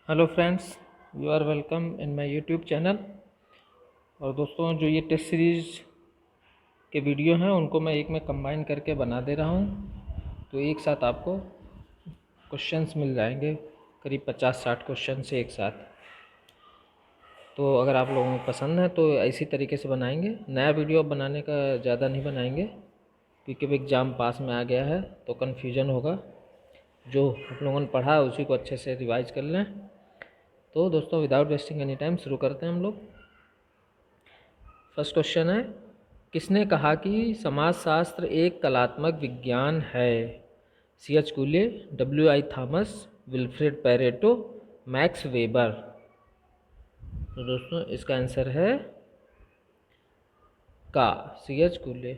Hello friends, you are welcome in my YouTube channel. और दोस्तों, जो ये टेस्ट सीरीज़ के वीडियो हैं उनको मैं एक में कंबाइन करके बना दे रहा हूँ। तो एक साथ आपको क्वेश्चंस मिल जाएंगे, करीब 50-60 क्वेश्चन से एक साथ। तो अगर आप लोगों को पसंद है तो इसी तरीके से बनाएंगे। नया वीडियो बनाने का ज़्यादा नहीं बनाएंगे क्योंकि अब एग्ज़ाम पास में आ गया है तो कन्फ्यूजन होगा। जो आप लोगों ने पढ़ा है उसी को अच्छे से रिवाइज कर लें। तो दोस्तों, विदाउट वेस्टिंग एनी टाइम शुरू करते हैं हम लोग। फर्स्ट क्वेश्चन है, किसने कहा कि समाजशास्त्र एक कलात्मक विज्ञान है? C.H. Cooley, W.I. Thomas, Vilfredo Pareto, Max Weber. तो दोस्तों, इसका आंसर है का, C.H. कूले।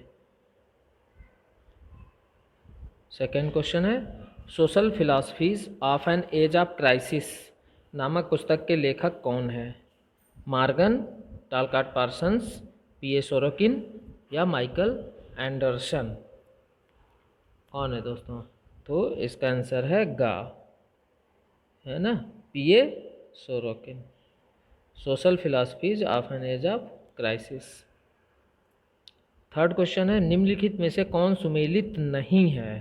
सेकेंड क्वेश्चन है, social philosophies of an age of crisis नामक पुस्तक के लेखक कौन है? Morgan, Talcott Parsons, P.A. Sorokin या माइकल एंडरसन? कौन है दोस्तों? तो इसका आंसर है गा, है ना, P.A. Sorokin. Social philosophies of an age of crisis. Third question है, निम्नलिखित में से कौन सुमेलित नहीं है?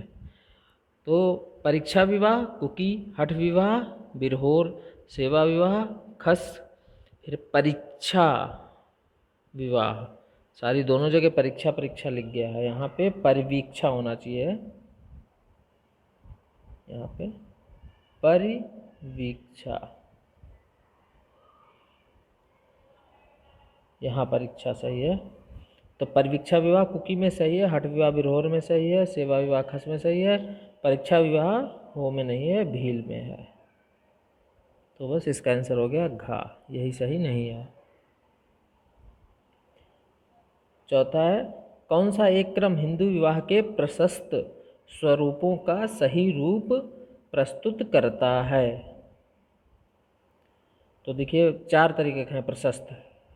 तो परीक्षा विवाह, कुकी, हठ विवाह, बिरहोर, सेवा विवाह, खस, फिर परीक्षा विवाह। सारी दोनों जगह परीक्षा परीक्षा लिख गया है, यहाँ पे परिवीक्षा होना चाहिए, यहाँ पे परिवीक्षा, यहाँ परीक्षा सही है। तो परिवीक्षा विवाह कुकी में सही है, हठ विवाह बिरहोर में सही है, सेवा विवाह खस में सही है, परीक्षा विवाह हो में नहीं है, भील में है। तो बस इसका आंसर हो गया घा, यही सही नहीं है। चौथा है, कौन सा एक क्रम हिंदू विवाह के प्रशस्त स्वरूपों का सही रूप प्रस्तुत करता है? तो देखिए, 4 तरीके के हैं प्रशस्त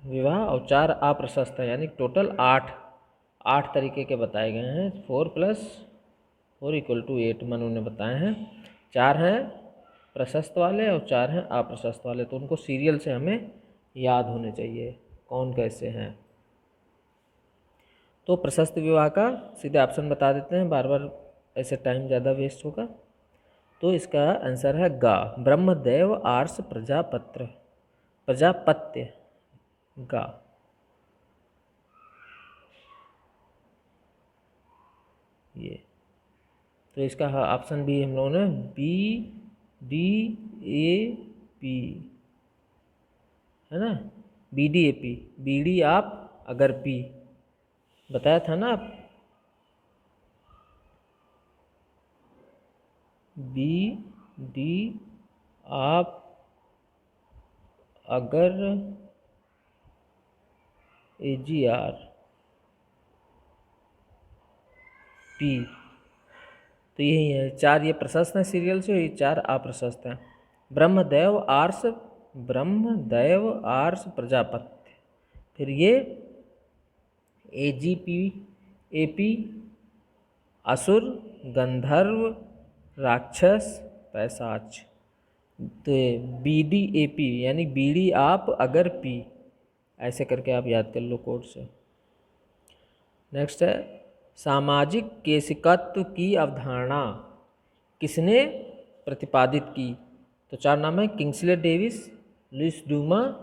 विवाह और 4 अप्रशस्त है, यानी टोटल 8 तरीके के बताए गए हैं। 4+4=8 मन उन्होंने बताए हैं। 4 हैं प्रशस्त वाले और 4 हैं अप्रशस्त वाले, तो उनको सीरियल से हमें याद होने चाहिए कौन कैसे हैं। तो प्रशस्त विवाह का सीधे ऑप्शन बता देते हैं, बार बार ऐसे टाइम ज़्यादा वेस्ट होगा। तो इसका आंसर है गा, ब्रह्मदेव आर्ष प्रजापत्य गा। ये तो इसका ऑप्शन बी हम लोगों ने BDAP, है ना, BDAP, बीडी आप अगर पी बताया था ना आप, BD आप अगर AGR P। तो यही है 4, ये प्रशस्त हैं सीरियल से, ये 4 अप्रशस्त हैं। ब्रह्मदेव आर्ष प्रजापत्य, फिर ये AGP असुर, गंधर्व, राक्षस, पैशाच। तो ये BDAP यानी बीडी आप अगर पी, ऐसे करके आप याद कर लो कोड से। नेक्स्ट है, सामाजिक केसिकत्व की अवधारणा किसने प्रतिपादित की? तो 4 नाम है, Kingsley Davis, Louis Dumont,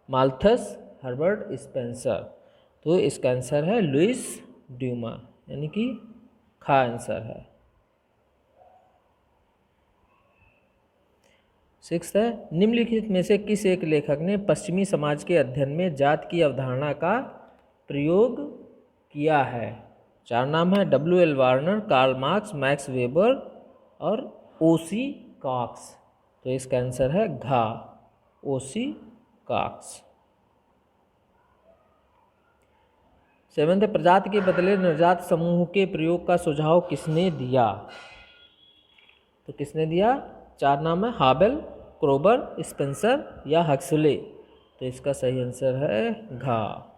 Malthus, Herbert Spencer. तो इसका आंसर है लुइस ड्यूमा, यानी कि खा आंसर है। 6 है, निम्नलिखित में से किस एक लेखक ने पश्चिमी समाज के अध्ययन में जात की अवधारणा का प्रयोग किया है? 4 नाम है, W.L. Warner, Karl Marx, Max Weber और O.C. कॉक्स। तो इसका आंसर है घा, O.C. कॉक्स। 7, प्रजाति के बदले नवजात समूह के प्रयोग का सुझाव किसने दिया? तो किसने दिया? 4 नाम है, हाबेल, क्रोबर, स्पेंसर या हक्सले। तो इसका सही आंसर है घा,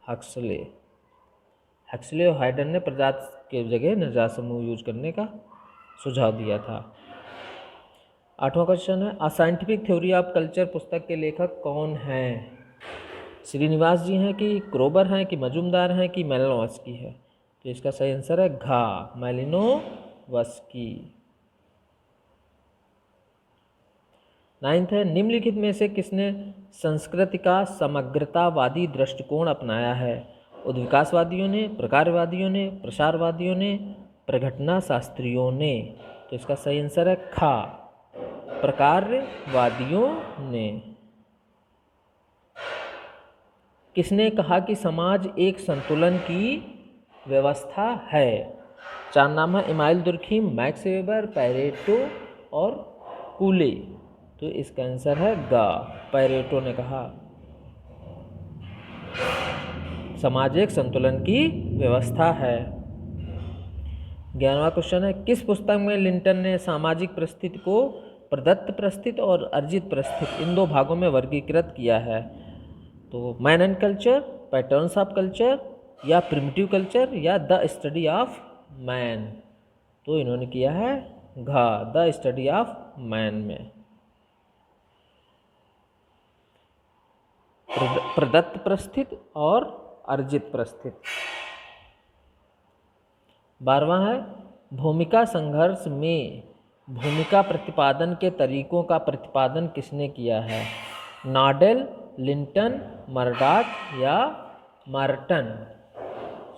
हक्सले। हक्सले और हाइडन ने प्रजाति के जगह नवजात समूह यूज करने का सुझाव दिया था। 8वां क्वेश्चन है a scientific theory of culture पुस्तक के लेखक कौन हैं? श्रीनिवास जी हैं कि क्रोबर हैं कि मजुमदार हैं कि मेलिनोवस्की है? तो इसका सही आंसर है घा, मेलिनोवस्की। 9th है निम्नलिखित में से किसने संस्कृति का समग्रतावादी दृष्टिकोण अपनाया है? उद्विकासवादियों ने, प्रकारवादियों ने, प्रसारवादियों ने, प्रघटना शास्त्रियों ने? तो इसका सही आंसर है खा, प्रकारवादियों ने। किसने कहा कि समाज एक संतुलन की व्यवस्था है? 4 नाम है email Durkheim, max weber, Pareto और कूले। तो इसका आंसर है गा, पैरेटो ने कहा समाज एक संतुलन की व्यवस्था है। 11वां क्वेश्चन है किस पुस्तक में लिंटन ने सामाजिक परिस्थिति को प्रदत्त परिस्थिति और अर्जित परिस्थिति इन 2 भागों में वर्गीकृत किया है? तो man and culture, patterns of culture या प्रिमिटिव कल्चर या द स्टडी ऑफ मैन? तो इन्होंने किया है घा, द स्टडी ऑफ मैन में। प्रदत्त परिस्थिति और अर्जित परिस्थिति। 12वां है भूमिका संघर्ष में भूमिका प्रतिपादन के तरीकों का प्रतिपादन किसने किया है? नॉडेल, लिंटन, मर्डॉक या मर्टन?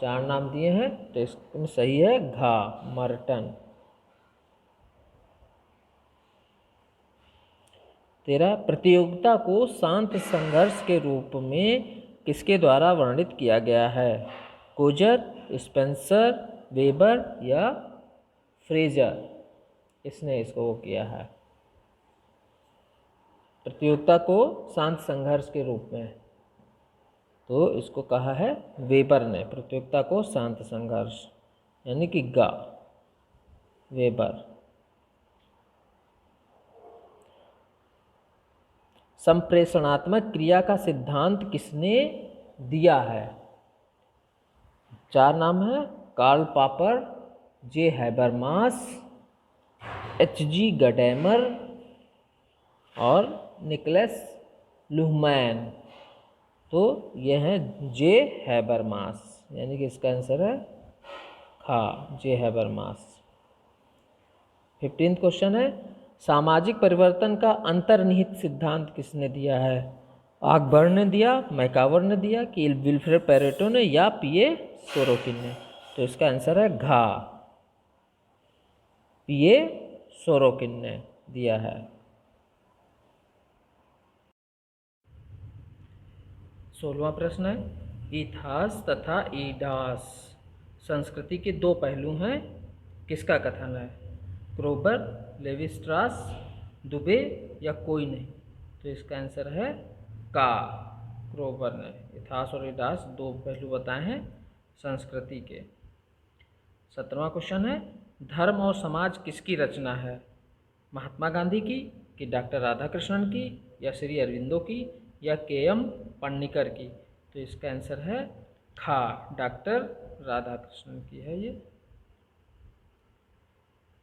4 नाम दिए हैं तो इसमें सही है घा, मर्टन। 13 प्रतियोगिता को शांत संघर्ष के रूप में किसके द्वारा वर्णित किया गया है? कोजर, स्पेंसर, वेबर या फ्रेजर? इसने इसको वो किया है प्रतियोगिता को शांत संघर्ष के रूप में। तो इसको कहा है वेबर ने, प्रतियोगिता को शांत संघर्ष, यानी कि गा, वेबर। संप्रेषणात्मक क्रिया का सिद्धांत किसने दिया है? 4 नाम है कार्ल पॉपर, जे हैबरमास, H.G. गडेमर और निकोलस लुहमैन। तो ये हैं जे हैबरमास, यानी कि इसका आंसर है खा, जे हैबरमास। 15th क्वेश्चन है सामाजिक परिवर्तन का अंतर्निहित सिद्धांत किसने दिया है? आकबर ने दिया, मैकावर ने दिया कि विल्फ्रेड पैरेटो ने या पीए सोरोकिन ने? तो इसका आंसर है घा, पीए सोरोकिन ने दिया है। 16वां प्रश्न है इथास तथा ईडास संस्कृति के 2 पहलू हैं, किसका कथन है? क्रोबर, लेवी स्ट्रास, दुबे या कोई नहीं? तो इसका आंसर है का, क्रोबर ने इथास और ईडास 2 पहलू बताए हैं संस्कृति के। 17वां क्वेश्चन है धर्म और समाज किसकी रचना है? महात्मा गांधी की कि डॉक्टर राधाकृष्णन की या श्री अरविंदो की या के.एम. पन्नीकर की? तो इसका आंसर है खा, डॉक्टर राधाकृष्णन की है ये।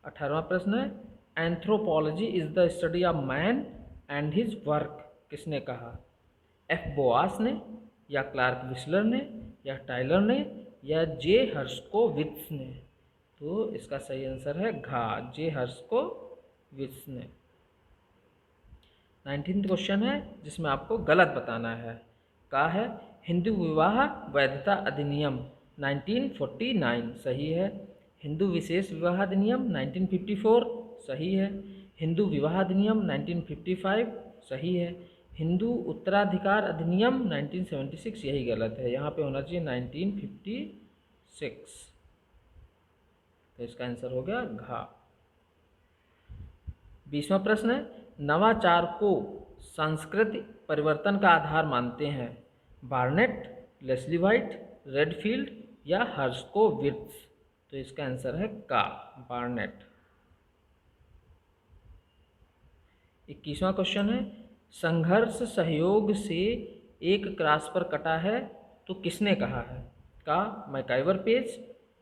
18वां प्रश्न है anthropology is the study of man and his work किसने कहा? एफ बोआस ने या क्लार्क विस्लर ने या टाइलर ने या जे हर्स्कोविट्ज ने? तो इसका सही आंसर है घा, जे हर्स्कोविट्ज ने। 19th क्वेश्चन है जिसमें आपको गलत बताना है। कहा है हिंदू विवाह वैधता अधिनियम 1949 सही है। हिंदू विशेष विवाह अधिनियम 1954 सही है। हिंदू विवाह अधिनियम 1955 सही है। हिंदू उत्तराधिकार अधिनियम 1976 यही गलत है, यहाँ पे होना चाहिए 1956। तो इसका आंसर हो गया घा। 20वां प्रश्न है नवाचार को सांस्कृतिक परिवर्तन का आधार मानते हैं बार्नेट, लेस्ली व्हाइट, रेडफील्ड या हर्स्कोविट्ज? तो इसका आंसर है का, बार्नेट। 21वां क्वेश्चन है संघर्ष सहयोग से एक क्रॉस पर कटा है तो किसने कहा है? का, मैकाइवर पेज,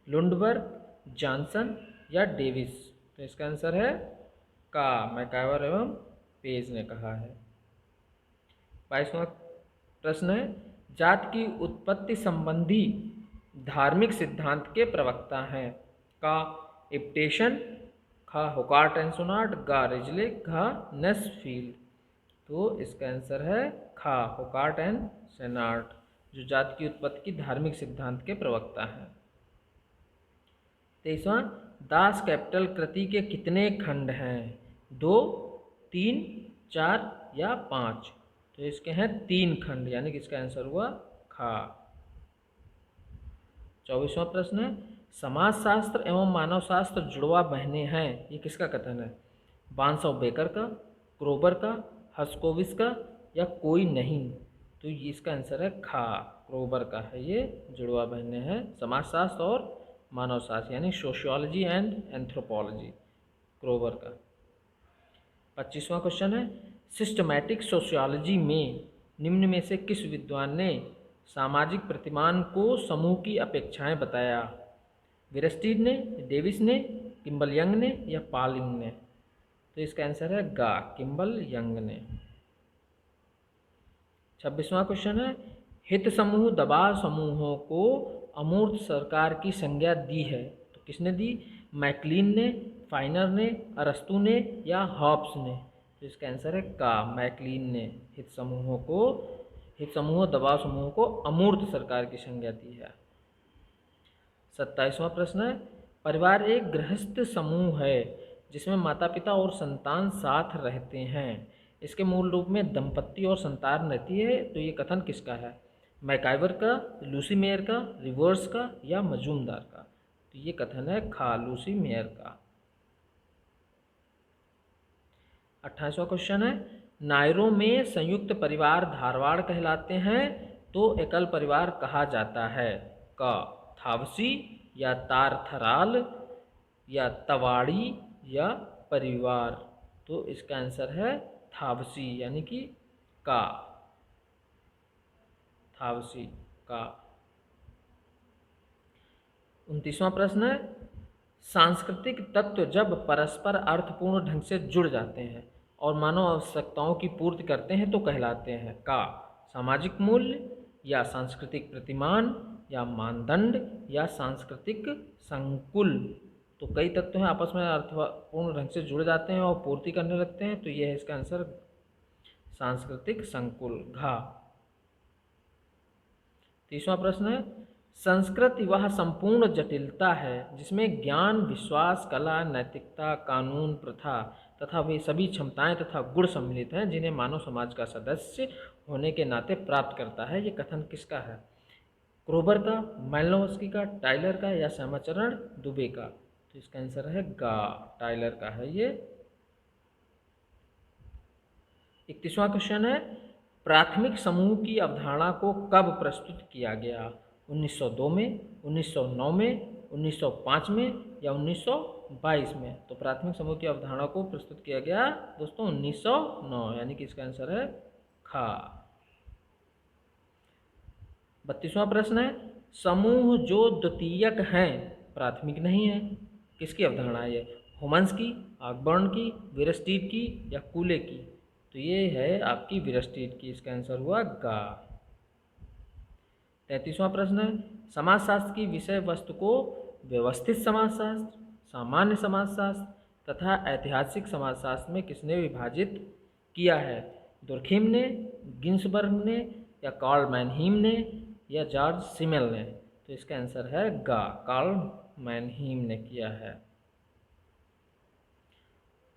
लुंडबर्ग, जॉनसन या डेविस? तो इसका आंसर है का मैकाइवर एवं पेज ने कहा है। 22वां प्रश्न है, जाति की उत्पत्ति संबंधी धार्मिक सिद्धांत के प्रवक्ता हैं। का इप्टेशन, खा होकार्ट एंड सोनार्ट, गा रिजलिक, घा नेस्फील्ड। तो इसका आंसर है खा होकार्ट एंड सोनार्ट, जो जाति की उत्पत्ति की धार्मिक सिद्धांत के प्रवक्ता हैं। 23वां, दास कैपिटल कृति के कितने खंड हैं? 2, 3, 4 या 5? तो इसके हैं 3 खंड, यानी कि इसका आंसर हुआ खा। 24वां प्रश्न है, समाजशास्त्र एवं मानवशास्त्र जुड़वा बहनें हैं, ये किसका कथन है? बांसव बेकर का, क्रोबर का, हर्स्कोविस का या कोई नहीं? तो इसका आंसर है खा, क्रोबर का है ये जुड़वा बहनें हैं, समाजशास्त्र और मानवशास्त्र यानी सोशियोलॉजी एंड एंथ्रोपोलॉजी, क्रोबर का। 25वां क्वेश्चन है, सिस्टमैटिक सोशियोलॉजी में निम्न में से किस विद्वान ने सामाजिक प्रतिमान को समूह की अपेक्षाएं बताया? विरस्टीड ने, डेविस ने, किम्बल यंग ने या पालिंग ने? तो इसका आंसर है गा, किम्बल यंग ने। 26वां क्वेश्चन है, हित समूह दबाव समूहों को अमूर्त सरकार की संज्ञा दी है, तो किसने दी? मैकलीन ने, फाइनर ने, अरस्तू ने या हॉब्स ने? तो इसका आंसर है का, मैकलीन ने हित समूहों दबाव समूहों को अमूर्त सरकार की संज्ञा दी है। 27वां प्रश्न है, परिवार एक गृहस्थ समूह है जिसमें माता पिता और संतान साथ रहते हैं, इसके मूल रूप में दंपत्ति और संतान रहती है, तो ये कथन किसका है? मैकाइवर का, लूसी मेयर का, रिवर्स का या मजूमदार का? तो ये कथन है खा, लूसी मेयर का। 28वां क्वेश्चन है, नायरों में संयुक्त परिवार धारवाड़ कहलाते हैं, तो एकल परिवार कहा जाता है? का थावसी या तारथराल या तवाड़ी या परिवार? तो इसका आंसर है थावसी, यानी कि का, थावसी का। 29वां प्रश्न है, सांस्कृतिक तत्व जब परस्पर अर्थपूर्ण ढंग से जुड़ जाते हैं और मानव आवश्यकताओं की पूर्ति करते हैं तो कहलाते हैं? का सामाजिक मूल्य या सांस्कृतिक प्रतिमान या मानदंड या सांस्कृतिक संकुल? तो कई तत्व हैं आपस में अर्थपूर्ण ढंग से जुड़ जाते हैं और पूर्ति करने लगते हैं, तो यह है इसका आंसर सांस्कृतिक संकुल, घा। 30वां प्रश्न है, संस्कृत वह संपूर्ण जटिलता है जिसमें ज्ञान, विश्वास, कला, नैतिकता, कानून, प्रथा तथा वे सभी क्षमताएं तथा गुण सम्मिलित हैं जिन्हें मानव समाज का सदस्य होने के नाते प्राप्त करता है, ये कथन किसका है? क्रोबर का, मैलोवस्की का, टाइलर का या श्यामाचरण दुबे का? तो इसका आंसर है गा, टाइलर का है ये। 31वां क्वेश्चन है, प्राथमिक समूह की अवधारणा को कब प्रस्तुत किया गया? 1902 में, 1909 में, 1905 में या 1922 में? तो प्राथमिक समूह की अवधारणा को प्रस्तुत किया गया दोस्तों 1909, यानी कि इसका आंसर है खा। 32वां प्रश्न है, समूह जो द्वितीयक हैं प्राथमिक नहीं है, किसकी अवधारणा है ये? होमन्स की, ऑकबर्न की, विरस्टीड की या कूले की? तो ये है आपकी विरस्टीड की, इसका आंसर हुआ गा। 33वां प्रश्न है, समाजशास्त्र की विषय वस्तु को व्यवस्थित समाजशास्त्र, सामान्य समाजशास्त्र तथा ऐतिहासिक समाजशास्त्र में किसने विभाजित किया है? दुर्खीम ने, गिन्सबर्ग ने या कार्ल मैनहीम ने या जॉर्ज सिमेल ने? तो इसका आंसर है गा, कार्ल मैनहीम ने किया है।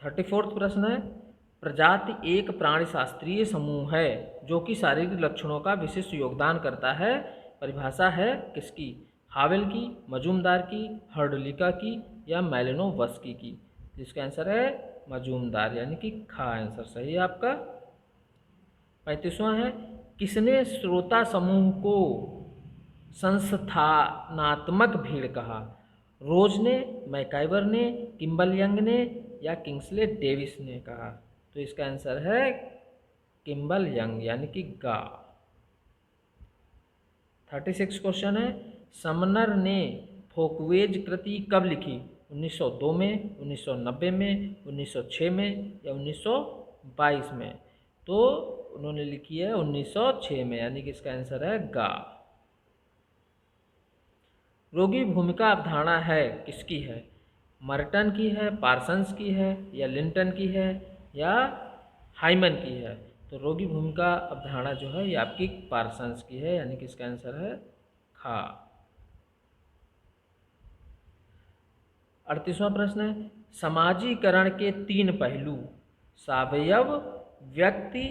34वां प्रश्न है, प्रजाति एक प्राणीशास्त्रीय समूह है जो कि शारीरिक लक्षणों का विशिष्ट योगदान करता है, परिभाषा है किसकी? हावेल की, मजूमदार की, हर्डलिका की या मैलिनोवस्की की? जिसका आंसर है मजूमदार, यानी कि खा आंसर सही है आपका। 35वां है, किसने श्रोता समूह को संस्थानात्मक भीड़ कहा? रोज ने, मैकाइवर ने, किम्बल यंग ने या किंग्सले डेविस ने कहा? तो इसका आंसर है किम्बल यंग, यानी कि गा। 36 क्वेश्चन है, समनर ने फोकवेज कृति कब लिखी? 1902 में, 1990 में, 1906 में या 1922 में? तो उन्होंने लिखी है 1906 में, यानी कि इसका आंसर है गा। रोगी भूमिका अवधारणा है किसकी है? मर्टन की है, पार्सन्स की है, या लिंटन की है, या हाइमन की है? तो रोगी भूमिका अवधारणा जो है ये आपकी पार्सन्स की है, यानी कि इसका आंसर है खा। 38वां प्रश्न है, समाजीकरण के 3 पहलू सावयव, व्यक्ति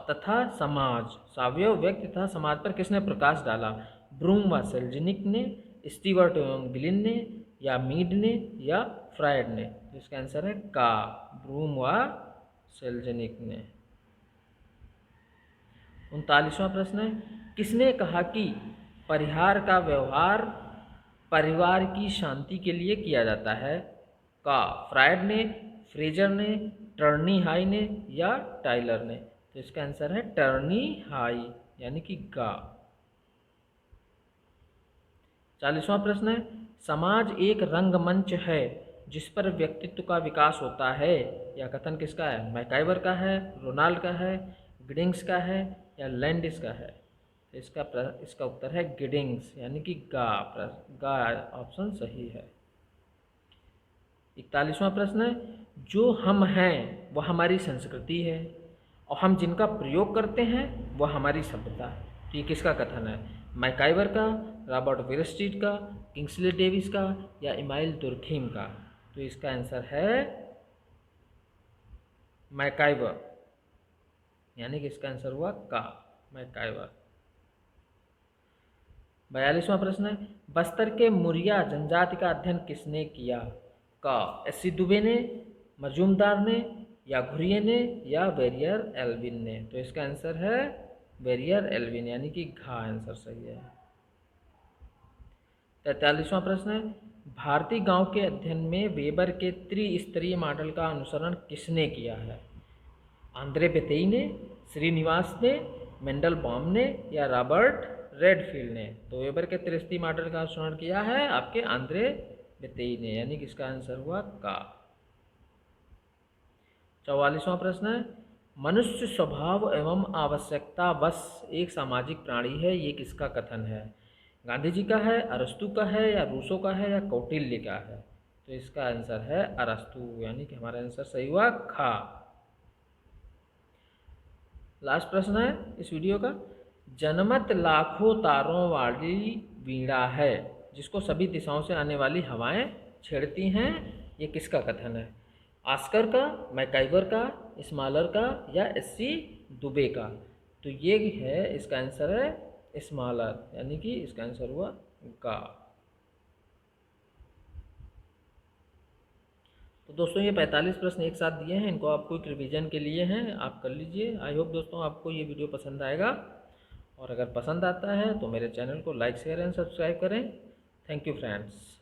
तथा समाज। सावयव, व्यक्ति तथा समाज पर किसने प्रकाश डाला? ब्रूम व सेल्जनिक ने, स्टीवर्ट एवं ग्लिन ने, या मीड ने, या फ्रायड ने? तो इसका आंसर है का, ब्रूम व सेल्जनिक ने। 39वां प्रश्न है, किसने कहा कि परिहार का व्यवहार परिवार की शांति के लिए किया जाता है? का, फ्रायड ने, फ्रेजर ने, टर्नी हाई ने, या टाइलर ने? तो इसका आंसर है टर्नी हाई, यानी कि गा। 40वां प्रश्न है, समाज एक रंगमंच है जिस पर व्यक्तित्व का विकास होता है। यह कथन किसका है? मैकाइवर का है, रोनाल्ड का है, गिडिंग्स का है, या लैंडिस का है? इसका उत्तर है गिडिंग्स, यानी कि गा ऑप्शन सही है। 41वां प्रश्न है, जो हम हैं वह हमारी संस्कृति है और हम जिनका प्रयोग करते हैं वह हमारी सभ्यता है। तो ये किसका कथन है? मैकाइवर का, रॉबर्ट वेयरस्ट्रीट का, किंग्सले डेविस का, या इमाइल दुर्खीम का? तो इसका आंसर है मैकाइवर, यानी कि इसका आंसर हुआ का, मैकाइवर। 42वां प्रश्न है, बस्तर के मुरिया जनजाति का अध्ययन किसने किया? का, एस.सी. दुबे ने, मजूमदार ने, या घुरिये ने, या वेरियर एल्विन ने? तो इसका आंसर है वेरियर एल्विन, यानी कि घा आंसर सही है। 43वां प्रश्न है, भारतीय गांव के अध्ययन में वेबर के त्रिस्तरीय मॉडल का अनुसरण किसने किया है? आंद्रे बेतेई ने, श्रीनिवास ने, मेंडलबॉम ने, या रॉबर्ट रेडफील्ड ने? तो वेबर के त्रिस्तरीय मॉडल का अनुसरण किया है आपके आंद्रे बेतेई ने, यानी कि इसका आंसर हुआ का। 44वां प्रश्न है, मनुष्य स्वभाव एवं आवश्यकता वश एक सामाजिक प्राणी है, ये किसका कथन है? गांधी जी का है, अरस्तु का है, या रूसो का है, या कौटिल्य का है? तो इसका आंसर है अरस्तु, यानी कि हमारा आंसर सही हुआ खा। लास्ट प्रश्न है इस वीडियो का, जनमत लाखों तारों वाली वीणा है जिसको सभी दिशाओं से आने वाली हवाएं छेड़ती हैं, ये किसका कथन है? ऑस्कर का, मैकाइवर का, स्मॉलर का, या एस.सी. दुबे का? तो ये है इसका आंसर है स्मॉलर, यानी कि इसका आंसर हुआ का। तो दोस्तों ये 45 प्रश्न एक साथ दिए हैं, इनको आपको एक रिवीजन के लिए हैं, आप कर लीजिए। आई होप दोस्तों आपको ये वीडियो पसंद आएगा, और अगर पसंद आता है तो मेरे चैनल को लाइक शेयर एंड सब्सक्राइब करें। Thank you friends.